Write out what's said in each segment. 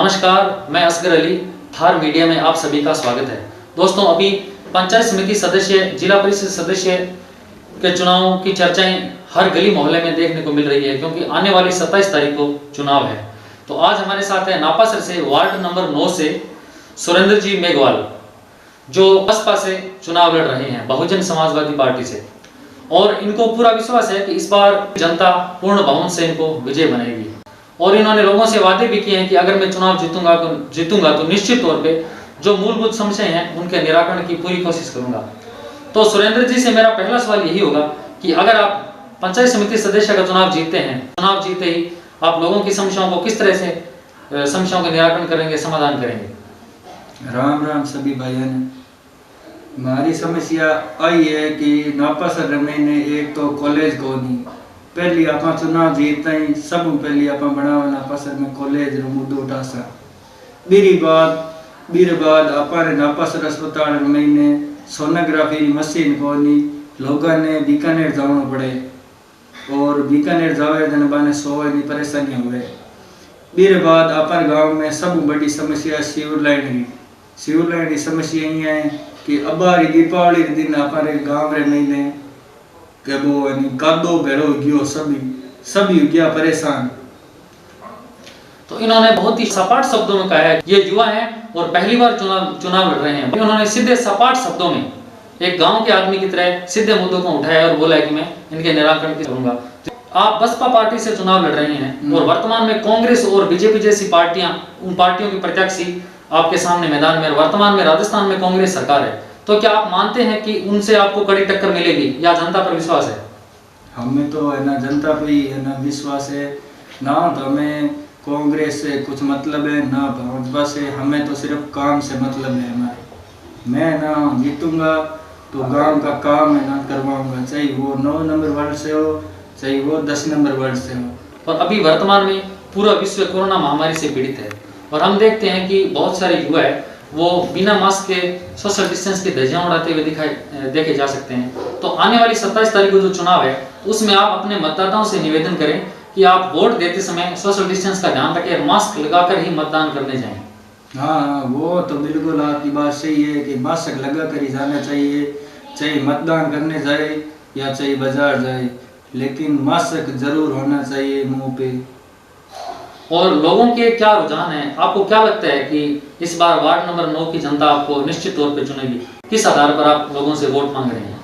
नमस्कार, मैं असगर अली, थार मीडिया में आप सभी का स्वागत है। दोस्तों, अभी पंचायत समिति सदस्य, जिला परिषद सदस्य के चुनावों की चर्चाएं हर गली मोहल्ले में देखने को मिल रही है, क्योंकि आने वाली 27 तारीख को चुनाव है। तो आज हमारे साथ है नापासर से वार्ड नंबर 9 से सुरेंद्र जी मेघवाल, जो बसपा से चुनाव लड़ रहे हैं, बहुजन समाजवादी पार्टी से, और इनको पूरा विश्वास है कि इस बार जनता पूर्ण बहुमत से इनको विजय बनाएगी। और इन्होंने लोगों से वादे भी किए हैं कि अगर मैं चुनाव जीतूंगा तो निश्चित तौर पे जो मूलभूत समस्याएं हैं उनके निराकरण की पूरी कोशिश करूंगा। तो सुरेंद्र जी से मेरा पहला सवाल यही होगा कि अगर आप पंचायत समिति सदस्य का चुनाव जीतते हैं, चुनाव जीते ही आप लोगों की समस्याओं को किस तरह से समस्याओं का निराकरण करेंगे, समाधान करेंगे? राम राम सभी भाइयों ने। हमारी समस्या आई है कि नापासर में एक तो कॉलेज को नहीं, पहली आप चुनाव जीतते ही सब पहली आप बनावा नापासर में कॉलेज रो मुद्दो उठा सा। बीरी बाद अपन नापासर अस्पताल में सोनोग्राफी मशीन को नहीं, लोगों ने बीकानेर जाना पड़े और बीकानेर जावे जन बाने सोए नहीं परेशानी हुए। बीरे बाद अपन गांव में सब बड़ी समस्या सीवर लाइन की समस्या ये है कि अबारी दीपावली के दिन अपन गांव रे महीने के वो कादो भेड़ो गयो, सभी गया परेशान। तो इन्होंने बहुत ही सपाट शब्दों में कहा है, ये युवा हैं और पहली बार चुनाव लड़ रहे हैं। इन्होंने सीधे सपाट शब्दों में एक गांव के आदमी की तरह सीधे मुद्दों को उठाया और बोला कि मैं इनके निराकरण की करूंगा। आप बसपा पार्टी से चुनाव लड़ रहे हैं और वर्तमान में कांग्रेस और बीजेपी जैसी पार्टियां, उन पार्टियों की प्रत्याशी आपके सामने मैदान में, वर्तमान में राजस्थान में कांग्रेस सरकार है। तो क्या आप मानते हैं कि उनसे आपको कड़ी टक्कर मिलेगी या जनता पर विश्वास है? हमें तो है ना जनता पे ही है ना विश्वास है, ना तो हमें कांग्रेस से कुछ मतलब है ना भाजपा से, हमें तो सिर्फ काम से मतलब है हमारे। मैं ना जीतूंगा तो गांव का काम है ना करवाऊंगा, चाहे वो 9 नंबर वार्ड से हो, चाहे वो 10 नंबर वार्ड से हो। और अभी वर्तमान में पूरा विश्व कोरोना महामारी से पीड़ित है और हम देखते हैं कि बहुत सारे युवा है वो बिना मास्क के सोशल डिस्टेंस की धज्जियां उड़ाते हुए देखे जा सकते हैं। तो आने वाली 27 तारीख को जो चुनाव है उसमें आप अपने मतदाताओं से निवेदन करें कि आप वोट देते समय सोशल डिस्टेंस का ध्यान रखें, मास्क लगाकर ही मतदान करने जाएं। हाँ, वो तो बिल्कुल आपकी बात सही है कि मास्क लगा कर ही जाना चाहिए, चाहे मतदान करने जाए या चाहे बाजार जाए, लेकिन मास्क जरूर होना चाहिए मुंह पे। और लोगों के क्या रुझान है, आपको क्या लगता है कि इस बार वार्ड नंबर 9 की जनता आपको निश्चित तौर पे चुनेगी? किस आधार पर आप लोगों से वोट मांग रहे हैं?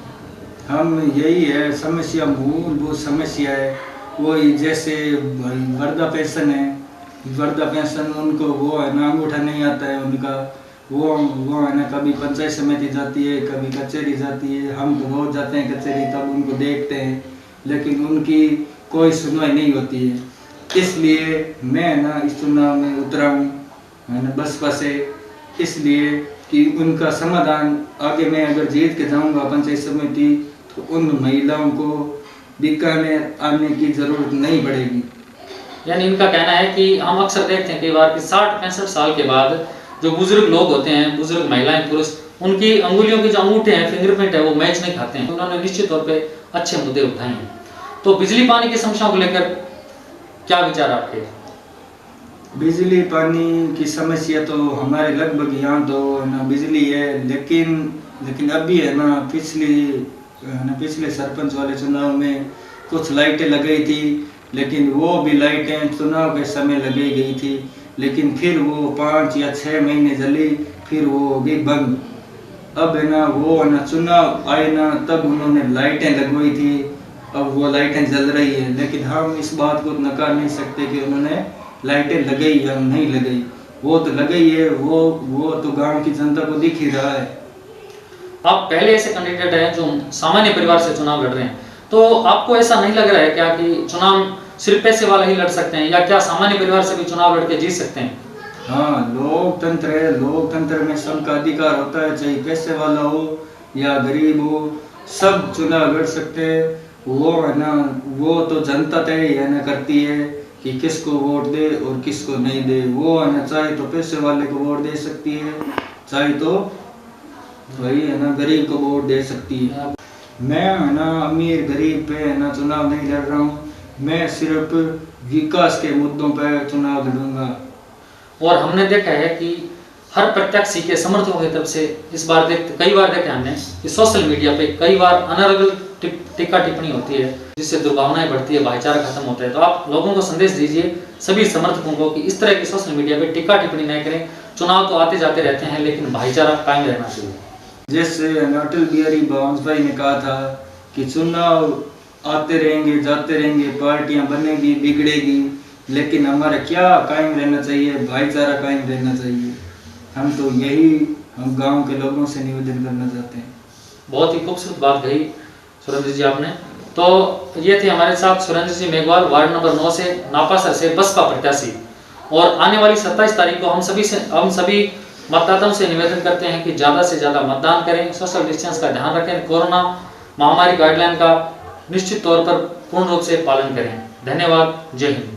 हम यही है समस्या, मूलभूत समस्या है वो जैसे वृद्धा पेंशन है, वृद्धा पेंशन उनको वो है ना अंगूठा नहीं आता है उनका, वो है ना कभी पंचायत समिति जाती है, कभी कचहरी जाती है। हम तो रोज जाते हैं कचहरी, तब उनको देखते हैं, लेकिन उनकी कोई सुनवाई नहीं होती है। इसलिए मैं ना इस चुनाव में उतरा हूँ है ना बसपा से, इसलिए कि उनका समाधान आगे मैं अगर जीत के जाऊँगा पंचायत समिति तो उन महिलाओं को बीकानेर आने की जरूरत नहीं पड़ेगी। यानी इनका कहना है कि हम अक्सर देखते हैं कई बार कि 60-65 साल के बाद जो बुजुर्ग लोग होते हैं, बुजुर्ग महिलाएं, पुरुष, उनकी अंगुलियों के जो अंगूठे हैं, फिंगरप्रिंट है, वो मैच नहीं खाते हैं। उन्होंने निश्चित तौर पे अच्छे मुद्दे उठाए हैं। तो बिजली पानी की समस्याओं को लेकर क्या विचार आपके? बिजली पानी की समस्या तो हमारे लगभग यहाँ तो ना बिजली है, लेकिन अभी है ना पिछले सरपंच वाले चुनाव में कुछ लाइटें लगाई थी, लेकिन वो भी लाइटें चुनाव के समय लगाई गई थी, लेकिन फिर वो 5 या 6 महीने जली, फिर वो भी बंद। अब है ना वो है ना चुनाव आए ना तब उन्होंने लाइटें लगवाई थी, अब वो लाइटें जल रही है, लेकिन हम इस बात को नकार नहीं सकते कि उन्होंने लाइटें लगाई या नहीं लगाई। वो तो लगाई है, वो तो गांव की जनता को दिख ही रहा है। आप पहले ऐसे कैंडिडेट हैं जो सामान्य परिवार से चुनाव लड़ रहे हैं, तो आपको ऐसा नहीं लग रहा है क्या कि चुनाव सिर्फ पैसे वाला ही लड़ सकते हैं, या क्या सामान्य परिवार से भी चुनाव लड़के जीत सकते हैं? हाँ, लोकतंत्र है, लोकतंत्र में सबका अधिकार होता है, चाहे पैसे वाला हो या गरीब हो, सब चुनाव लड़ सकते हैं। वो है ना वो तो जनता तय है ना करती है कि किसको वोट दे और किसको नहीं दे। वो है ना चाहे तो पैसे वाले को वोट दे सकती है, चाहे तो वही है ना गरीब को वोट दे सकती है। मैं है ना अमीर गरीब पे है ना चुनाव नहीं लड़ रहा हूँ, मैं सिर्फ विकास के मुद्दों पर चुनाव लड़ूंगा। और हमने देखा है कि हर प्रत्याशी के समर्थकों की तरफ से इस बार कई बार देखे हमने कि सोशल मीडिया पे कई बार अनर्गल टीका टिप्पणी होती है, जिससे दुर्भावनाएं बढ़ती है, भाईचारा खत्म होता है। तो आप लोगों को संदेश दीजिए सभी समर्थकों को कि इस तरह की सोशल मीडिया पे टीका टिप्पणी नहीं करें। चुनाव तो आते जाते रहते हैं, लेकिन भाईचारा कायम रहना चाहिए। जैसे अटल बिहारी वाजपेयी ने कहा था कि चुनाव आते रहेंगे जाते रहेंगे, पार्टियां बनेगी बिगड़ेगी, लेकिन हमारा क्या कायम रहना चाहिए, भाईचारा कायम रहना चाहिए। हम तो यही हम गांव के लोगों से निवेदन करना चाहते हैं। बहुत ही खूबसूरत बात कही सुरेंद्र जी आपने। तो ये थे हमारे साथ सुरेंद्र जी मेघवाल, वार्ड नंबर 9 से नापासर से बसपा प्रत्याशी। और आने वाली 27 तारीख को हम सभी मतदाताओं से निवेदन करते हैं कि ज़्यादा से ज़्यादा मतदान करें, सोशल डिस्टेंस का ध्यान रखें, कोरोना महामारी गाइडलाइन का निश्चित तौर पर पूर्ण रूप से पालन करें। धन्यवाद। जय हिंद।